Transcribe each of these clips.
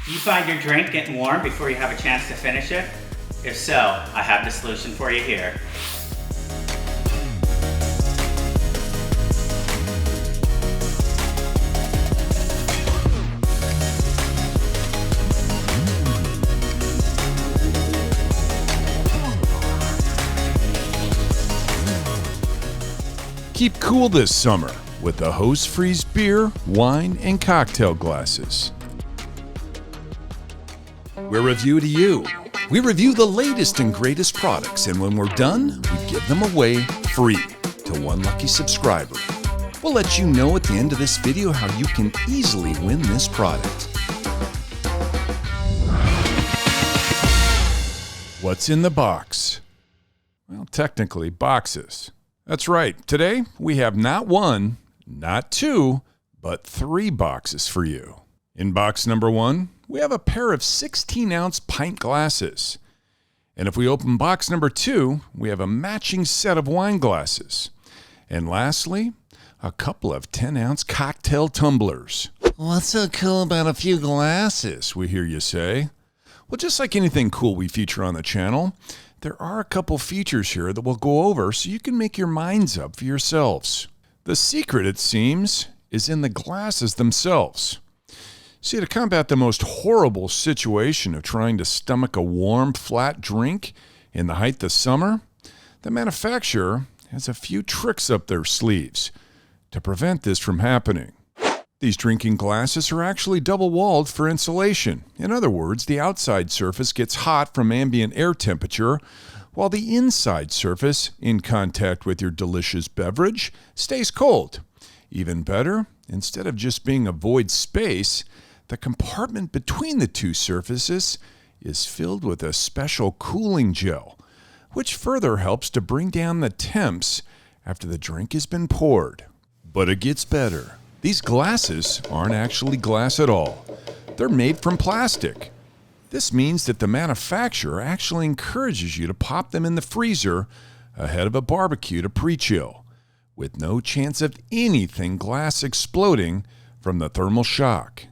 Do you find your drink getting warm before you have a chance to finish it? If so, I have the solution for you here. Keep cool this summer with the Hose Freeze beer, wine, and cocktail glasses. We're Review to You. We review the latest and greatest products, and when we're done, we give them away free to one lucky subscriber. We'll let you know at the end of this video how you can easily win this product. What's in the box? Well, technically, boxes. That's right. Today, we have not one, not two, but 3 boxes for you. In box number 1, we have a pair of 16-ounce pint glasses. And if we open box number 2, we have a matching set of wine glasses. And lastly, a couple of 10-ounce cocktail tumblers. What's so cool about a few glasses, we hear you say? Well, just like anything cool we feature on the channel, there are a couple features here that we'll go over so you can make your minds up for yourselves. The secret, it seems, is in the glasses themselves. See, to combat the most horrible situation of trying to stomach a warm, flat drink in the height of summer, the manufacturer has a few tricks up their sleeves to prevent this from happening. These drinking glasses are actually double-walled for insulation. In other words, the outside surface gets hot from ambient air temperature, while the inside surface, in contact with your delicious beverage, stays cold. Even better, instead of just being a void space, the compartment between the two surfaces is filled with a special cooling gel, which further helps to bring down the temps after the drink has been poured. But it gets better. These glasses aren't actually glass at all. They're made from plastic. This means that the manufacturer actually encourages you to pop them in the freezer ahead of a barbecue to pre-chill, with no chance of anything glass exploding from the thermal shock.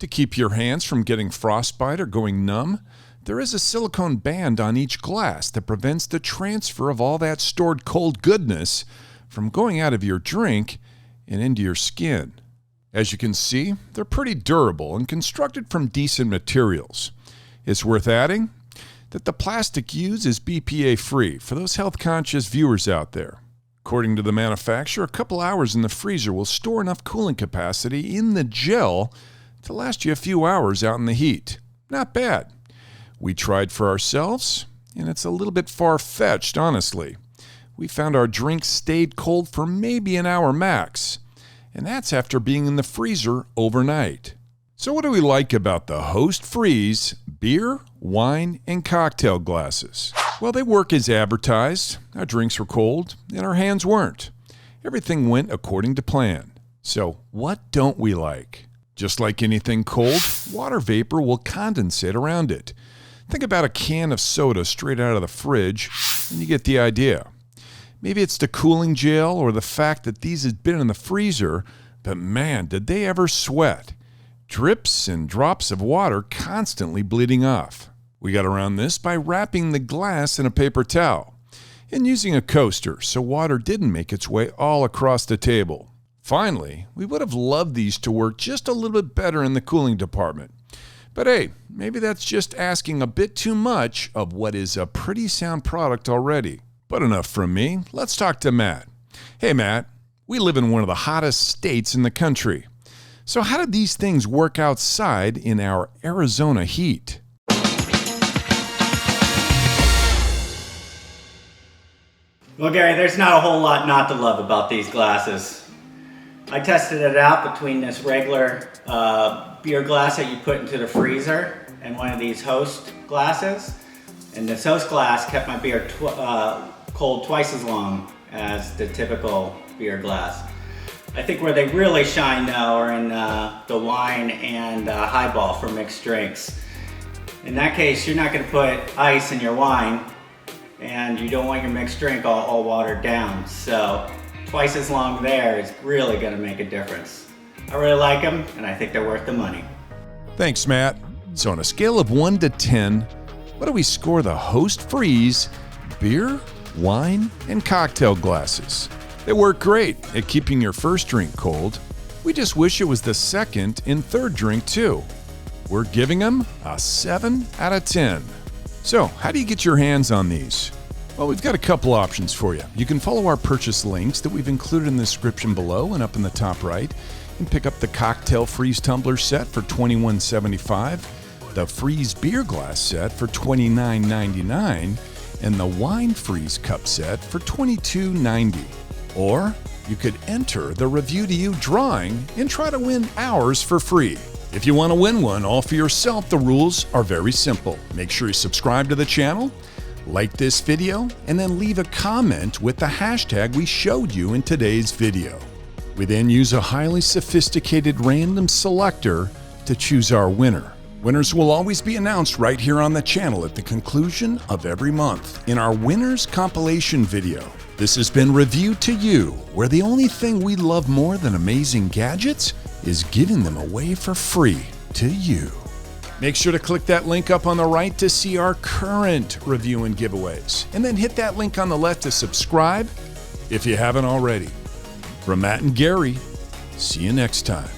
To keep your hands from getting frostbite or going numb, there is a silicone band on each glass that prevents the transfer of all that stored cold goodness from going out of your drink and into your skin. As you can see, they're pretty durable and constructed from decent materials. It's worth adding that the plastic used is Bpa-Free for those health-conscious viewers out there. According to the manufacturer, a couple hours in the freezer will store enough cooling capacity in the gel to last you a few hours out in the heat. Not bad. We tried for ourselves, and it's a little bit far-fetched, honestly. We found our drinks stayed cold for maybe an hour max, and that's after being in the freezer overnight. So what do we like about the Hose Freeze beer, wine, and cocktail glasses? Well, they work as advertised. Our drinks were cold, and our hands weren't. Everything went according to plan. So what don't we like? Just like anything cold, water vapor will condensate around it. Think about a can of soda straight out of the fridge, and you get the idea. Maybe it's the cooling gel or the fact that these had been in the freezer, but man, did they ever sweat. Drips and drops of water constantly bleeding off. We got around this by wrapping the glass in a paper towel and using a coaster so water didn't make its way all across the table. Finally, we would have loved these to work just a little bit better in the cooling department. But hey, maybe that's just asking a bit too much of what is a pretty sound product already. But enough from me, let's talk to Matt. Hey Matt, we live in one of the hottest states in the country. So how did these things work outside in our Arizona heat? Well, Gary, there's not a whole lot not to love about these glasses. I tested it out between this regular beer glass that you put into the freezer and one of these Host glasses. And this Host glass kept my beer cold twice as long as the typical beer glass. I think where they really shine though are in the wine and highball for mixed drinks. In that case, you're not going to put ice in your wine, and you don't want your mixed drink all watered down. So twice as long there is really going to make a difference. I really like them, and I think they're worth the money. Thanks, Matt. So on a scale of 1 to 10, what do we score the Host Freeze beer, wine, and cocktail glasses? They work great at keeping your first drink cold. We just wish it was the second and third drink too. We're giving them a 7 out of 10. So how do you get your hands on these? Well, we've got a couple options for you. You can follow our purchase links that we've included in the description below and up in the top right, and pick up the Cocktail Freeze Tumbler set for $21.75, the Freeze Beer Glass set for $29.99, and the Wine Freeze Cup set for $22.90. Or you could enter the Review to You drawing and try to win ours for free. If you want to win one all for yourself, the rules are very simple. Make sure you subscribe to the channel, like this video, and then leave a comment with the hashtag we showed you in today's video. We then use a highly sophisticated random selector to choose our winner. Winners will always be announced right here on the channel at the conclusion of every month in our Winners Compilation video. This has been Review to You, where the only thing we love more than amazing gadgets is giving them away for free to you. Make sure to click that link up on the right to see our current review and giveaways, and then hit that link on the left to subscribe if you haven't already. From Matt and Gary, see you next time.